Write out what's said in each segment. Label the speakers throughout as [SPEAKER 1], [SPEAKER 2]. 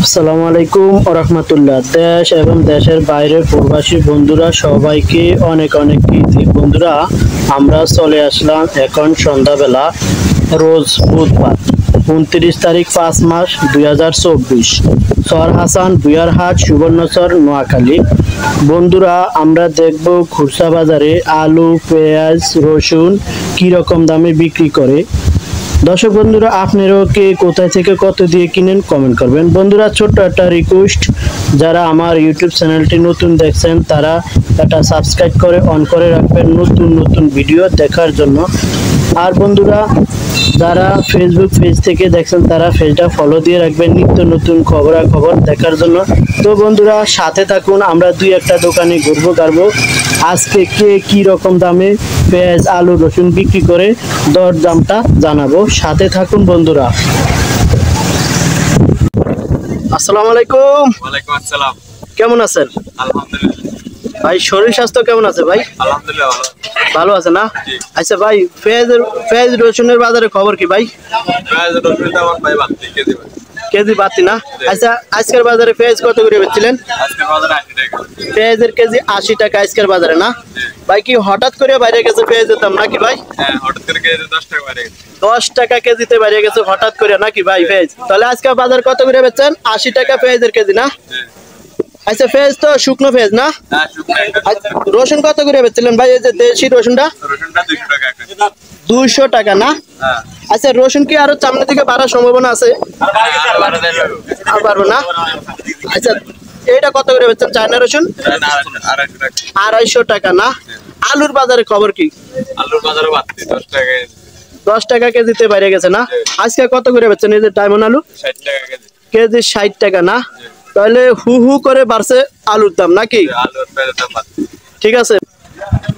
[SPEAKER 1] আসসালামু আলাইকুম ওয়া রাহমাতুল্লাহ। দেশ এবং দেশের বাইরের প্রবাসী বন্ধুরা সবাইকে অনেক অনেক প্রীতি। বন্ধুরা, আমরা চলে আসলাম এখন সন্ধ্যাবেলা, রোজ বুধবার 29 তারিখ 5 মাস 2024, সর হাসান বুয়ারহাট, সুবর্ণচর, নোয়াখালী। বন্ধুরা, আমরা দেখব খুচরা বাজারে আলু, পেঁয়াজ, রসুন কীরকম দামে বিক্রি করে। দর্শক বন্ধুরা, আপনারাও কে কোথায় থেকে কত দিয়ে কিনেন কমেন্ট করবেন। বন্ধুরা, ছোট্ট একটা রিকোয়েস্ট, যারা আমার ইউটিউব চ্যানেলটি নতুন দেখছেন তারা এটা সাবস্ক্রাইব করে অন করে রাখবেন নতুন নতুন ভিডিও দেখার জন্য। আর বন্ধুরা, যারা ফেসবুক পেজ থেকে দেখছেন তারা পেজটা ফলো দিয়ে রাখবেন নিত্য নতুন খবরাখবর দেখার জন্য। তো বন্ধুরা, সাথে থাকুন, আমরা দুই একটা দোকানে ঘুরবো গাড়বো। আজকে কে কি রকম দামে পেঁয়াজ, আলু, রসুন বিক্রি করে দর দামটা জানাবো। সাথে থাকুন বন্ধুরা। আসসালামু আলাইকুম।
[SPEAKER 2] ওয়ালাইকুম আসসালাম।
[SPEAKER 1] কেমন আছেন?
[SPEAKER 2] আলহামদুলিল্লাহ।
[SPEAKER 1] ভাই, শরীর স্বাস্থ্য কেমন আছে ভাই?
[SPEAKER 2] আলহামদুলিল্লাহ ভালো।
[SPEAKER 1] ভালো আছে না?
[SPEAKER 2] জি।
[SPEAKER 1] আচ্ছা ভাই, পেঁয়াজ রসুনের বাজারে খবর কি ভাই?
[SPEAKER 2] পেঁয়াজ রসুনের দাম ভাই বাড়তি কেজি ভাই।
[SPEAKER 1] কেজি বাড়তি না? আচ্ছা, আজকের বাজারে পেঁয়াজ কত করে বেচছিলেন?
[SPEAKER 2] আজকের বাজারে 80 টাকা।
[SPEAKER 1] পেঁয়াজের কেজি 80 টাকা আজকের বাজারে না? ভাই, কি হঠাৎ করে বাইরে গেছে পেঁয়াজের দাম নাকি ভাই?
[SPEAKER 2] হ্যাঁ, হঠাৎ করে কেজি 10 টাকা বেড়ে গেছে।
[SPEAKER 1] 10 টাকা কেজিতে বাইরে গেছে হঠাৎ করে নাকি ভাই পেঁয়াজ? তাহলে আজকে বাজার কত করে বেচছেন? 80 টাকা পেঁয়াজের কেজি না? আচ্ছা, পেঁয়াজ তো শুকনো পেঁয়াজ না?
[SPEAKER 2] হ্যাঁ, শুকনো একটা।
[SPEAKER 1] আচ্ছা, রসুন কত করে বেচছিলেন ভাই? এই যে দেশি রসুনটা
[SPEAKER 2] রসুনটা 200 টাকা একটা।
[SPEAKER 1] 200 টাকা না?
[SPEAKER 2] হ্যাঁ।
[SPEAKER 1] আচ্ছা, রসুন কি আরো সামনের দিকে বাড়ার সম্ভাবনা আছে? আর পারবো না? আচ্ছা, এইটা কত করে বেচছেন চায়না রসুন?
[SPEAKER 2] 250 টাকা।
[SPEAKER 1] 250 টাকা না? আলুর বাজারে খবর কি?
[SPEAKER 2] আলুর বাজারে বাড়তি 10 টাকা।
[SPEAKER 1] 10 টাকা কেজিতে বাইরে গেছে না? আজকে কত করে বেচছেন এই যে ডায়মন্ড আলু?
[SPEAKER 2] 60 টাকা কেজি।
[SPEAKER 1] কেজি 60 টাকা না? তাহলে হু হু করে বাড়ছে আলুর দাম নাকি?
[SPEAKER 2] আলুর পেঁয়াজের দাম বাড়তি।
[SPEAKER 1] ঠিক আছে।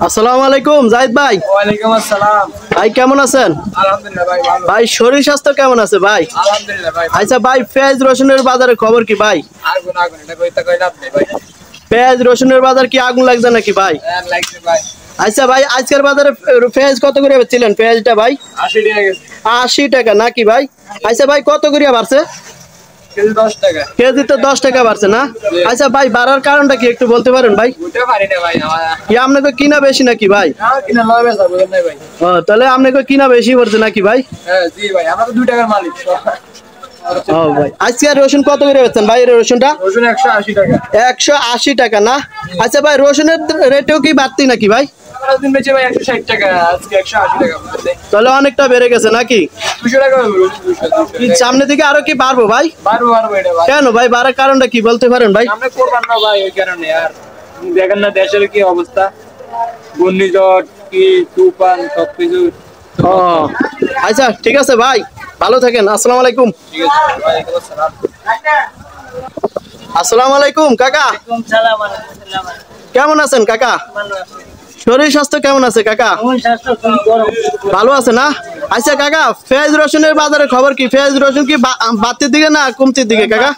[SPEAKER 1] আসসালামু আলাইকুম জাহিদ ভাই।
[SPEAKER 3] ওয়ালাইকুম আসসালাম।
[SPEAKER 1] ভাই, কেমন আছেন?
[SPEAKER 3] আলহামদুলিল্লাহ ভাই ভালো।
[SPEAKER 1] ভাই, শরীর স্বাস্থ্য কেমন আছে ভাই?
[SPEAKER 3] আলহামদুলিল্লাহ ভাই।
[SPEAKER 1] আচ্ছা ভাই, পেঁয়াজ রসুনের বাজারে খবর কি ভাই?
[SPEAKER 3] আগুন আগুন এটা কইতা কই লাভ নেই ভাই।
[SPEAKER 1] পেঁয়াজ রসুনের বাজার কি আগুন লাগছে নাকি ভাই?
[SPEAKER 3] হ্যাঁ লাগছে ভাই।
[SPEAKER 1] আচ্ছা ভাই, আজকের বাজারে পেঁয়াজ কত করে বেচছিলেন পেঁয়াজটা ভাই?
[SPEAKER 3] 80 টাকা গেছে।
[SPEAKER 1] 80 টাকা নাকি ভাই? আচ্ছা ভাই, কত করে বাড়ছে?
[SPEAKER 3] কেজি 10 টাকা।
[SPEAKER 1] কেজিতে 10 টাকা বাড়ছে না? আচ্ছা ভাই, বাড়ার কারণটা কি একটু বলতে পারেন ভাই?
[SPEAKER 3] বুঝতে পারি না ভাই আমার।
[SPEAKER 1] কি আপনাকে কিনা বেশি নাকি ভাই?
[SPEAKER 3] হ্যাঁ কিনা লয় বেচা বুঝেন নাই ভাই।
[SPEAKER 1] ও, তাহলে আপনাকে কিনা বেশি পড়ছে নাকি ভাই?
[SPEAKER 3] হ্যাঁ জি ভাই আমরা তো 2 টাকার মালিক।
[SPEAKER 1] ও ভাই, আজকে রসুন কত করে বেচছেন ভাই? রসুনটা
[SPEAKER 3] রসুন 180 টাকা।
[SPEAKER 1] 180 টাকা না? আচ্ছা ভাই, রসুনের রেটও কি বাড়তি নাকি ভাই?
[SPEAKER 3] আমরা দিন বেচে ভাই 160 টাকা আজকে 180 টাকা বুঝতে।
[SPEAKER 1] তাহলে অনেকটা বেড়ে গেছে নাকি?
[SPEAKER 3] 200 টাকা হবে রসুন 200।
[SPEAKER 1] কি সামনে দিকে আরো কি বাড়বো ভাই?
[SPEAKER 3] বারো এটা ভাই।
[SPEAKER 1] কেন ভাই, বাড়ার কারণটা কি বলতে পারেন ভাই?
[SPEAKER 3] আমরা করবার না ভাই ওই কারণে। আর দেখেন না দেশের কি অবস্থা, ঘূর্ণিঝড় কি তুফান সবকিছু।
[SPEAKER 1] ও আচ্ছা, ঠিক আছে ভাই, ভালো থাকেন। আসসালামু আলাইকুম।
[SPEAKER 3] ঠিক আছে ওয়ালাইকুম আসসালাম।
[SPEAKER 1] আসসালামু আলাইকুম কাকা। কেমন আছেন কাকা? শরীর স্বাস্থ্য কেমন আছে কাকা? ভালো আছে না? আচ্ছা কাকা, পেঁয়াজ রসুনের বাজারে খবর কি? পেঁয়াজ রসুন কি বাড়তির দিকে না কমতির দিকে কাকা?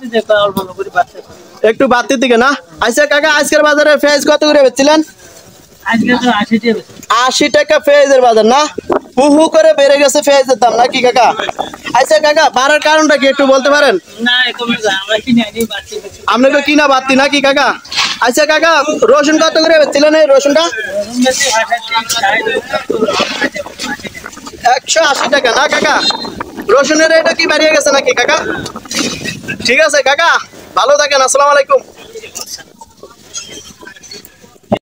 [SPEAKER 1] একটু বাড়তির দিকে না? আচ্ছা কাকা, আজকের বাজারে পেঁয়াজ কত করে বেচছিলেন? 80 টাকা পেঁয়াজের বাজার না? হু হু করে বেড়ে গেছে পেঁয়াজের দাম নাকি কাকা? আচ্ছা কাকা, বাড়ার কারণটা কি একটু বলতে পারেন? আপনাকে কিনা বাড়তি নাকি কাকা? আচ্ছা কাকা, রসুন কত করে বেচছিলেন এই রসুনটা? 180 টাকা না কাকা? রসুনের রেটটা কি বাড়িয়ে গেছে নাকি কাকা? ঠিক আছে কাকা, ভালো থাকেন। আসসালামু আলাইকুম।